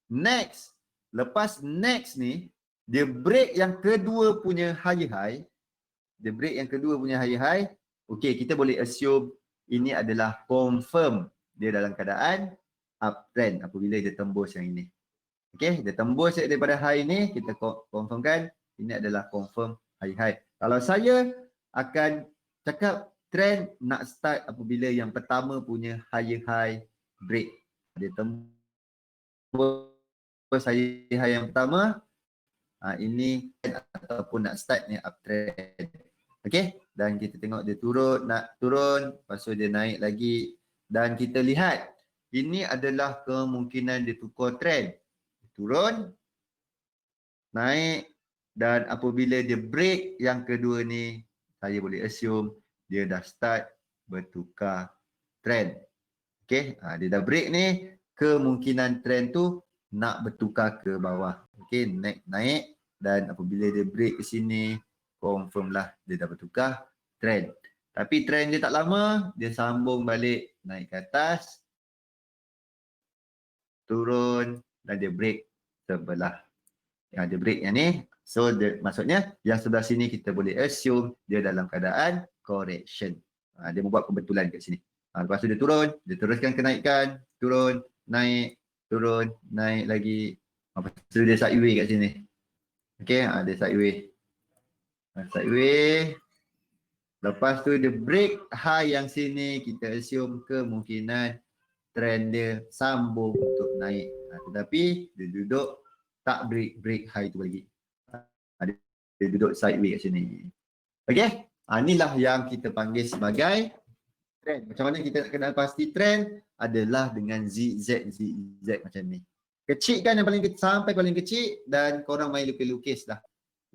Next, lepas next ni, dia break yang kedua punya higher high. Dia break yang kedua punya higher high. Okey, kita boleh assume ini adalah confirm dia dalam keadaan uptrend apabila dia tembus yang ini. Okey, dia tembus daripada high ni, kita confirmkan ini adalah confirm high high. Kalau saya akan cakap trend nak start apabila yang pertama punya higher high break. Dia tembus higher high yang pertama, ini ataupun nak start ni uptrend. Okey, dan kita tengok dia nak turun, lepas tu dia naik lagi dan kita lihat ini adalah kemungkinan dia tukar trend. Turun, naik dan apabila dia break yang kedua ni, saya boleh assume dia dah start bertukar trend. Okey, dia dah break ni, kemungkinan trend tu nak bertukar ke bawah. Okey, naik dan apabila dia break ke sini, confirm lah dia dah bertukar trend. Tapi trend dia tak lama, dia sambung balik naik ke atas, turun dan dia break sebelah. Dia break yang ni, so maksudnya yang sebelah sini kita boleh assume dia dalam keadaan correction. Dia membuat pembetulan kat sini. Lepas tu dia turun, dia teruskan kenaikan, turun, naik lagi. Lepas tu dia sideway kat sini. Okey, dia sideway. Sideway. Lepas tu dia break high yang sini, kita assume kemungkinan trend dia sambung untuk naik. Tetapi dia duduk tak break high tu lagi. Dia duduk sideway kat sini. Okey, inilah yang kita panggil sebagai trend. Macam mana kita nak kenal pasti trend? Adalah dengan zigzag macam ni. Kecil kan yang paling kecil sampai paling kecil dan korang main lukis-lukis lah.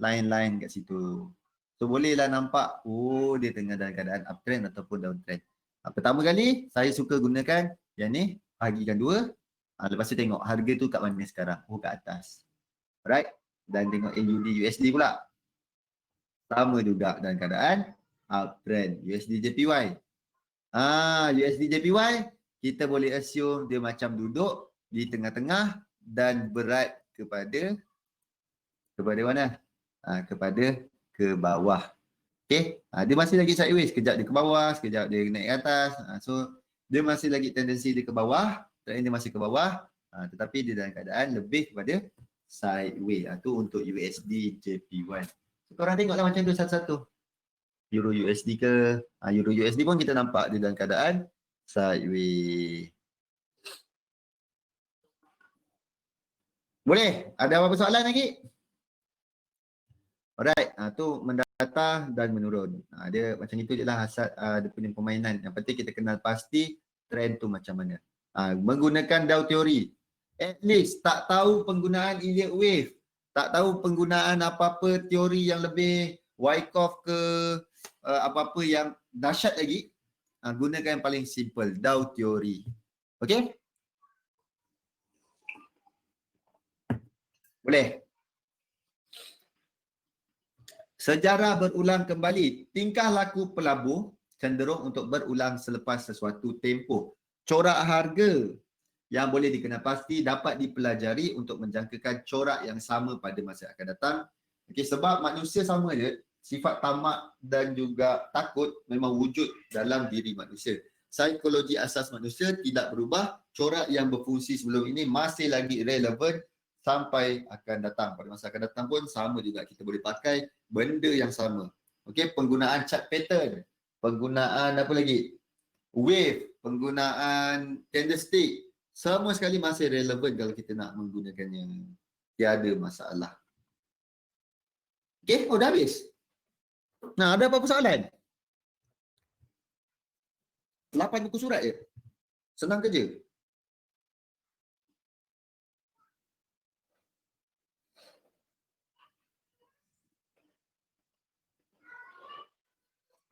Line-line kat situ. So bolehlah nampak, oh dia tengah dalam keadaan uptrend ataupun downtrend. Pertama kali saya suka gunakan yang ni, bahagikan 2. Lepas tu tengok harga tu kat mana sekarang. Oh kat atas. Alright. Dan tengok AUD USD pula. Sama juga dalam keadaan uptrend. USD JPY. USD JPY kita boleh assume dia macam duduk di tengah-tengah dan berat kepada mana? Kepada ke bawah. Okey, dia masih lagi sideways, sekejap dia ke bawah, sekejap dia naik ke atas. So dia masih lagi tendensi dia ke bawah, dia masih ke bawah, tetapi dia dalam keadaan lebih kepada sideways. Tu untuk USD JPY. So, korang tengoklah macam tu satu-satu. Euro USD ke, Euro USD pun kita nampak dia dalam keadaan sideways. Boleh? Ada apa-apa soalan lagi? Alright, tu mendata dan menurun. Dia macam itu je lah asal dia punya permainan. Yang penting kita kenal pasti trend tu macam mana. Menggunakan Dow teori. At least tak tahu penggunaan Elliott wave, tak tahu penggunaan apa-apa teori yang lebih Wyckoff ke apa-apa yang dahsyat lagi, gunakan yang paling simple, Dow teori. Okey? Boleh? Sejarah berulang kembali. Tingkah laku pelabur cenderung untuk berulang selepas sesuatu tempoh. Corak harga yang boleh dikenal pasti dapat dipelajari untuk menjangkakan corak yang sama pada masa akan datang. Okey, sebab manusia sama je, sifat tamak dan juga takut memang wujud dalam diri manusia. Psikologi asas manusia tidak berubah, corak yang berfungsi sebelum ini masih lagi relevan sampai akan datang. Pada masa akan datang pun sama juga, kita boleh pakai benda yang sama. Okey, penggunaan chart pattern, penggunaan apa lagi? Wave, penggunaan candlestick, semua sekali masih relevan kalau kita nak menggunakannya. Tiada masalah. Okey, dah habis. Nah, ada apa-apa soalan? 8 buku surat je. Senang kerja.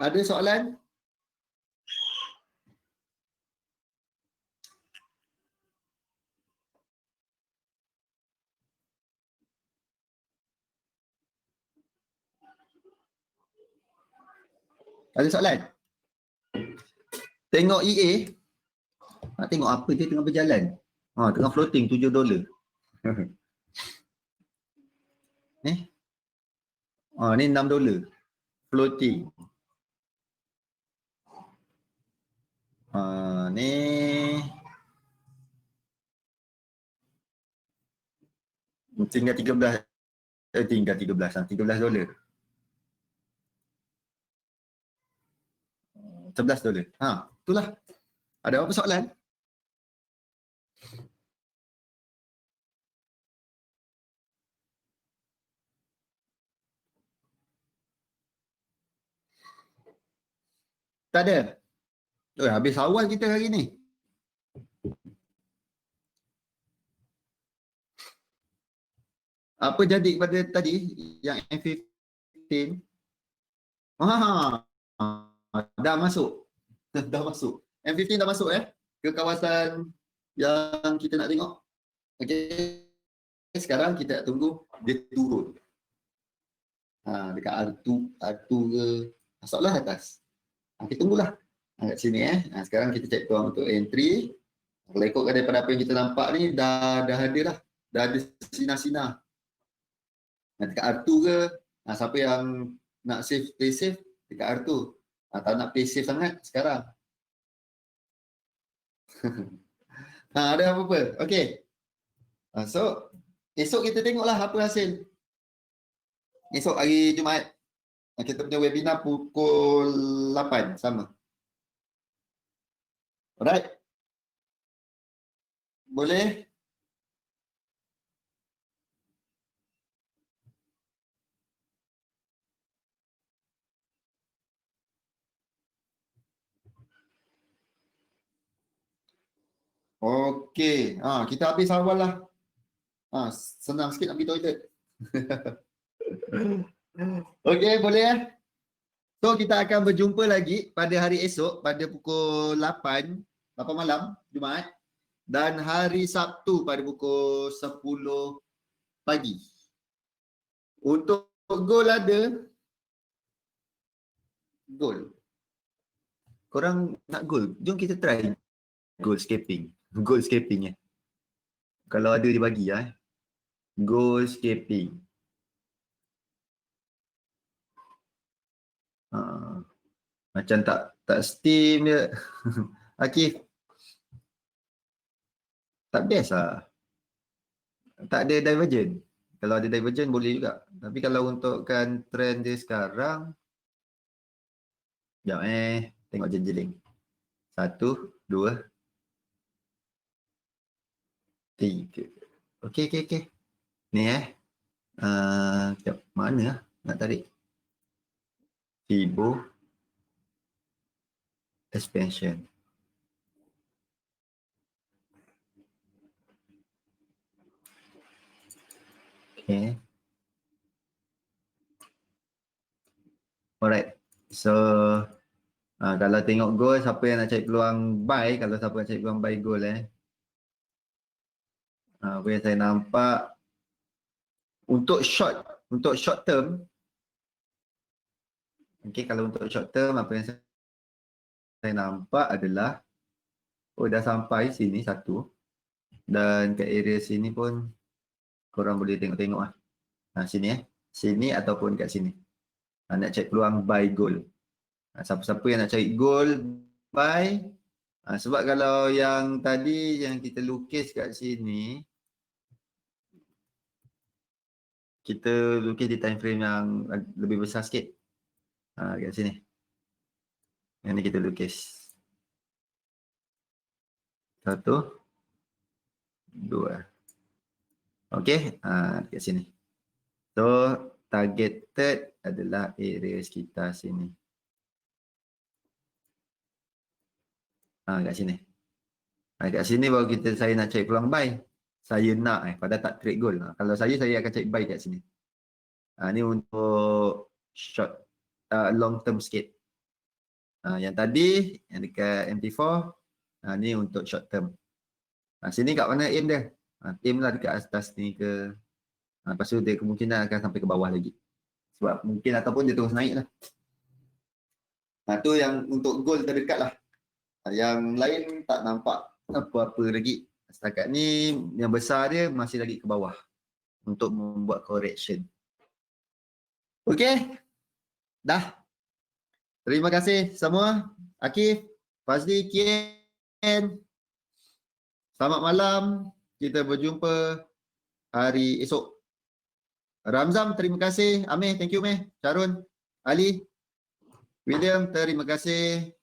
Ada soalan? Ada soalan? Tengok EA. Nak tengok apa dia tengah berjalan. Tengah floating $7. Ni. Ni $6. Floating. Ni. Tinggal 13. Tinggal $13. $13. $11. Itulah. Ada apa soalan? Tak ada. Habis awal kita hari ni. Apa jadi kepada tadi yang M15? Dah masuk. Dah masuk. M15 dah masuk ke kawasan yang kita nak tengok. Okey. Sekarang kita tunggu dia turun. Dekat R2 ke, masuklah atas. Kita tunggulah. Kat sini sekarang kita check peluang untuk entry. Kalau ikutkan daripada apa yang kita nampak ni, dah ada dah. Dah ada sinar-sinar. Dekat R2 ke, siapa yang nak save, play safe dekat R2. Tak nak play safe sangat sekarang. Ada apa-apa? Okey. So, esok kita tengoklah apa hasil. Esok hari Jumaat. Kita punya webinar pukul 8 sama. Alright. Boleh? Okey. Kita habis awal lah. Senang sikit nak pergi toilet. Okey, boleh So, kita akan berjumpa lagi pada hari esok pada pukul 8 malam, Jumaat. Dan hari Sabtu pada pukul 10 pagi. Untuk goal ada. Goal. Korang nak goal? Jom kita try goal escaping. Goal escaping Kalau ada dia bagi goal escaping. Macam tak steam je. Akif. Tak best lah. Tak ada divergent. Kalau ada divergent boleh juga. Tapi kalau untukkan trend dia sekarang, sekejap tengok jejeling. 1, 2, 3. Okey. Ni sekejap. Mana nak tarik? Fibo expansion. Okay. Alright. So kalau tengok goal, siapa yang nak cari peluang buy, kalau siapa nak cari peluang buy goal apa yang saya nampak untuk short term, okay, kalau untuk short term apa yang saya nampak adalah dah sampai sini satu, dan kat area sini pun korang boleh tengok-tengok lah. Sini ataupun kat sini. Nak cari peluang buy gold. Siapa-siapa yang nak cari gold buy, sebab kalau yang tadi yang kita lukis kat sini, kita lukis di time frame yang lebih besar sikit. Kat sini. Yang ni kita lukis. 1, 2. Okey, kat sini. So, targeted adalah area sekitar sini. Kat sini. Kat sini baru saya nak cari peluang buy. Saya nak pada tak trade gold. Kalau saya akan cari buy kat sini. Ni untuk short long term sikit. Yang tadi yang dekat MT4, ni untuk short term. Sini kat mana aim dia? Aim lah dekat atas ni ke. Lepas tu dia kemungkinan akan sampai ke bawah lagi. Sebab mungkin ataupun dia terus naik lah. Tu yang untuk goal terdekat lah. Yang lain tak nampak apa-apa lagi. Setakat ni yang besar dia masih lagi ke bawah untuk membuat correction. Okey. Dah. Terima kasih semua. Akif, Fazli, Kian. Selamat malam. Kita berjumpa hari esok. Ramzam, terima kasih. Amir, thank you Meh. Syarun, Ali, William, terima kasih.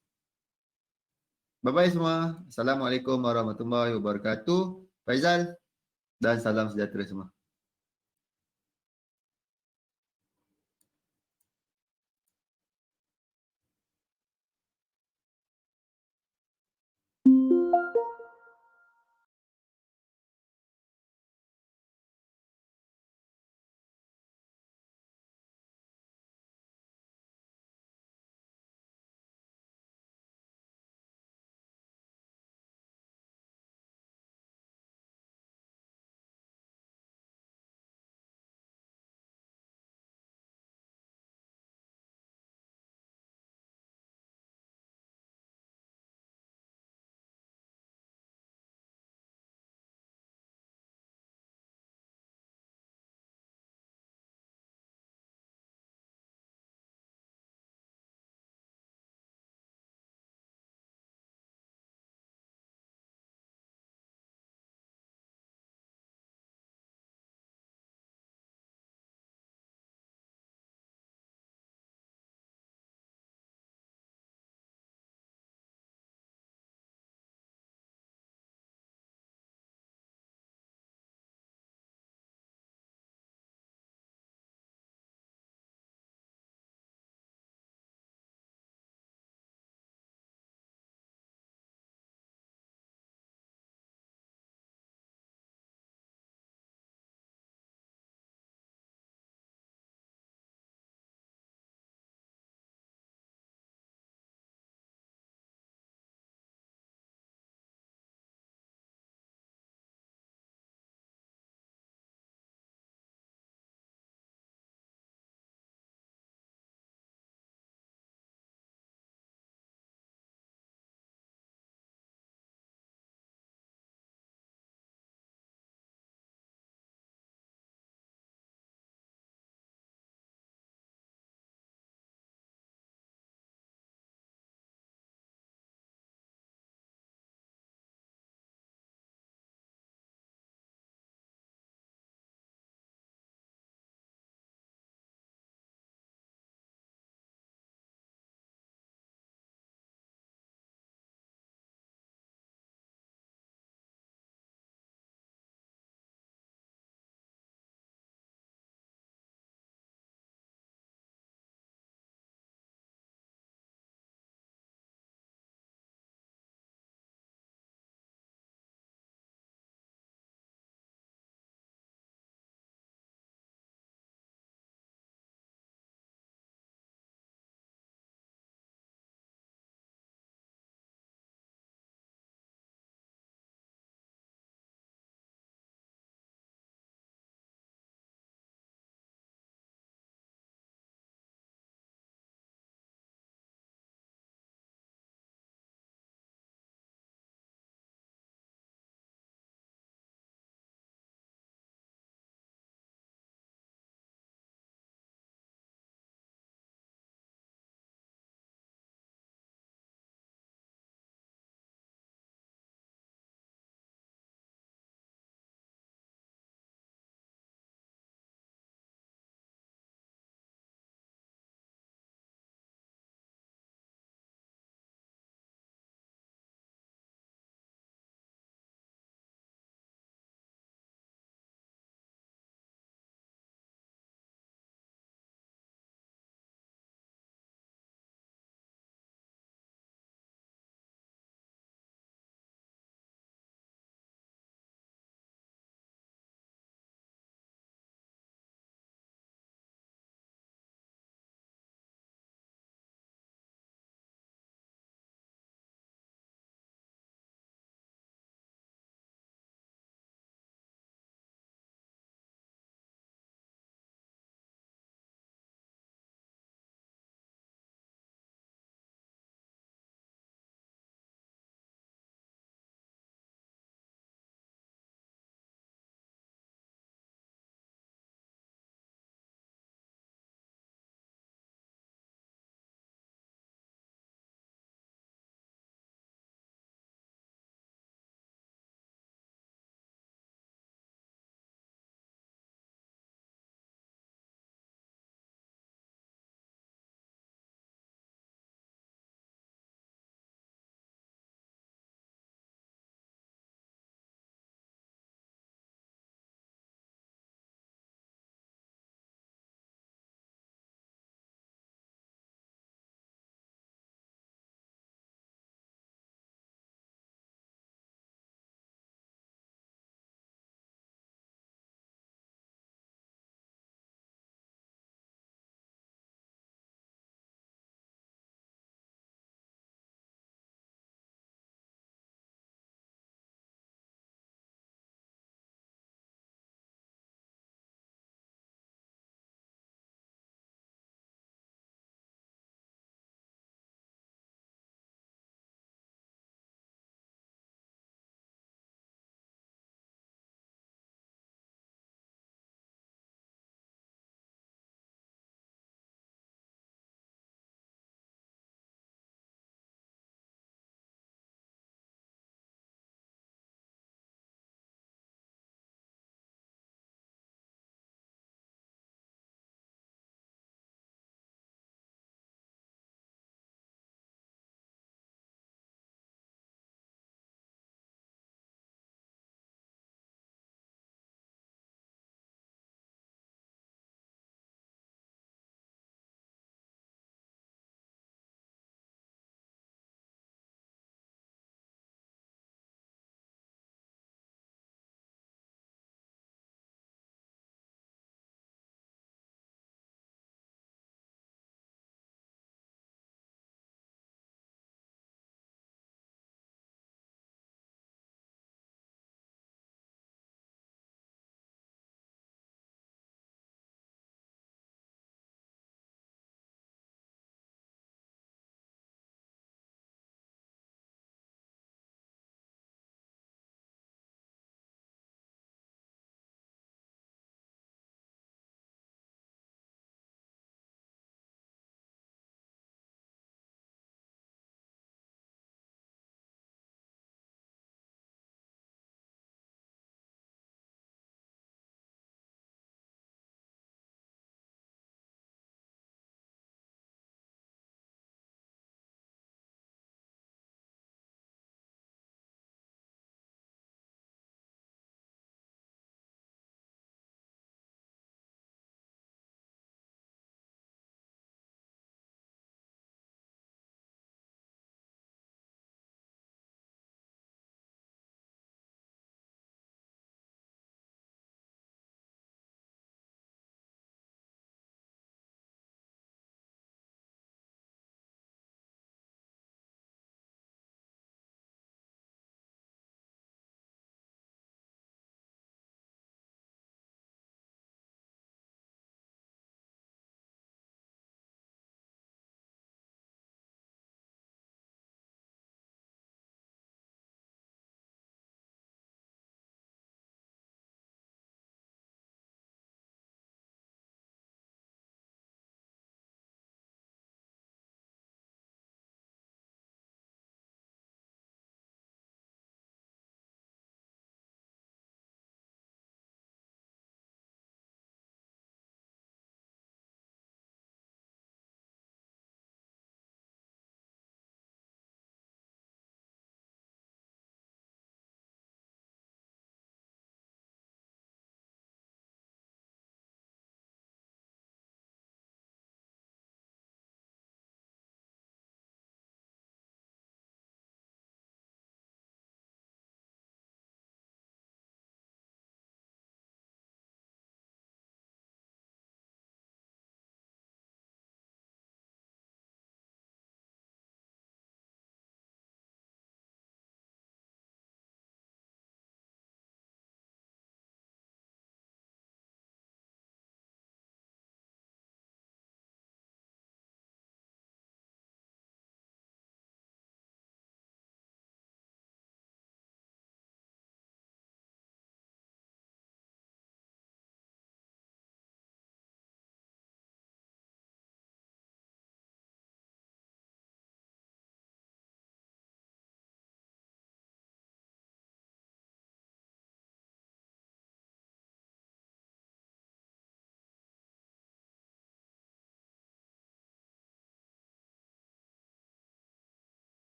Bye-bye semua. Assalamualaikum warahmatullahi wabarakatuh. Faizal dan salam sejahtera semua.